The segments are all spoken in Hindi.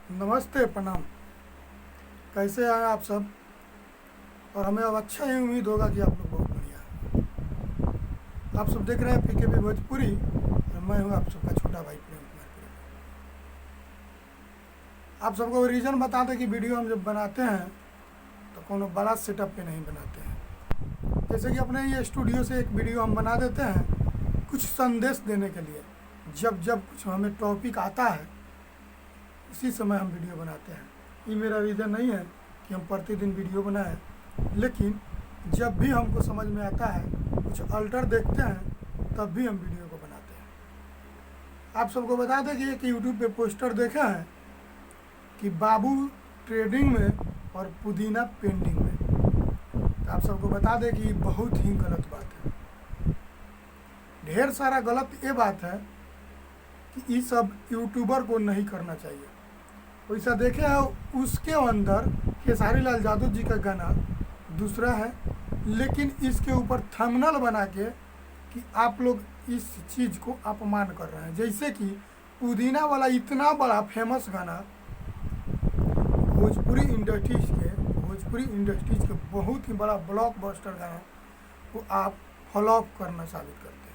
नमस्ते, प्रणाम। कैसे हैं आप सब? और हमें अब अच्छा ही उम्मीद होगा कि आप लोग बहुत बढ़िया हैं। आप सब देख रहे हैं पीकेबी भोजपुरी और मैं हूं आप सबका छोटा भाई प्रेम कुमार प्रेम। आप सबको रीज़न बता दें कि वीडियो हम जब बनाते हैं तो कोनो बड़ा सेटअप पे नहीं बनाते हैं। जैसे कि अपने ये स्टूडियो से एक वीडियो हम बना देते हैं कुछ संदेश देने के लिए। जब जब कुछ हमें टॉपिक आता है उसी समय हम वीडियो बनाते हैं। ये मेरा रीज़न नहीं है कि हम प्रतिदिन वीडियो बनाएं, लेकिन जब भी हमको समझ में आता है कुछ अल्टर देखते हैं तब भी हम वीडियो को बनाते हैं। आप सबको बता दें कि एक यूट्यूब पे पोस्टर देखा है कि बाबू ट्रेडिंग में और पुदीना पेंडिंग में। तो आप सबको बता दें कि बहुत ही गलत बात है। ढेर सारा गलत ये बात है कि ये सब यूट्यूबर को नहीं करना चाहिए। वैसा देखे है उसके अंदर खेसारी लाल यादव जी का गाना दूसरा है, लेकिन इसके ऊपर थंबनेल बना के कि आप लोग इस चीज़ को अपमान कर रहे हैं। जैसे कि पुदीना वाला इतना बड़ा फेमस गाना भोजपुरी इंडस्ट्रीज के बहुत ही बड़ा ब्लॉकबस्टर गाना को आप फ्लॉप करना साबित करते हैं।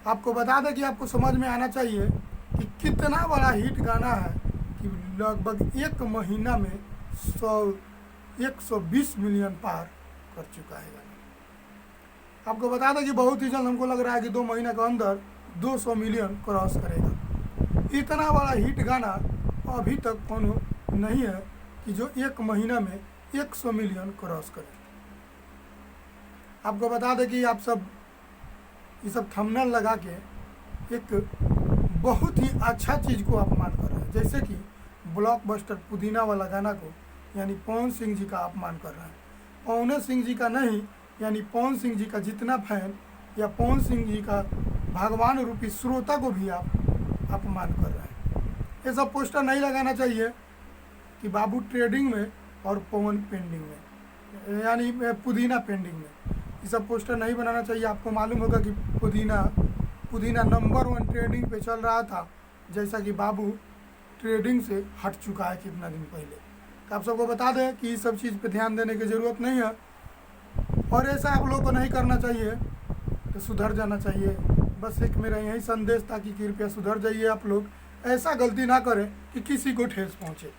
आपको बता दें कि आपको समझ में आना चाहिए कि कितना बड़ा हिट गाना है कि लगभग एक महीना में 120 मिलियन पार कर चुका है गाना। आपको बता दें कि बहुत ही जल्द हमको लग रहा है कि 2 महीने के अंदर 200 मिलियन क्रॉस करेगा। इतना बड़ा हिट गाना अभी तक कोनो नहीं है कि जो एक महीना में 100 मिलियन क्रॉस करे। आपको बता दें कि आप सब ये सब थंबनेल लगा के एक बहुत ही अच्छा चीज़ को अपमान कर रहे हैं। जैसे कि ब्लॉकबस्टर पुदीना वाला गाना को यानी पवन सिंह जी का अपमान कर रहे हैं। पवन सिंह जी का नहीं, यानी पवन सिंह जी का जितना फैन या पवन सिंह जी का भगवान रूपी श्रोता को भी आप अपमान कर रहे हैं। ये सब पोस्टर नहीं लगाना चाहिए कि बाबू ट्रेडिंग में और पवन पेंडिंग में, यानी पुदीना पेंडिंग में। ये सब पोस्टर नहीं बनाना चाहिए। आपको मालूम होगा कि पुदीना नंबर 1 ट्रेडिंग पे चल रहा था, जैसा कि बाबू ट्रेडिंग से हट चुका है कितना दिन पहले। तो आप सबको बता दें कि इस सब चीज़ पे ध्यान देने की ज़रूरत नहीं है और ऐसा आप लोगों को नहीं करना चाहिए, तो सुधर जाना चाहिए। बस एक मेरा यही संदेश था कि कृपया सुधर जाइए आप लोग, ऐसा गलती ना करें कि किसी को ठेस पहुँचे।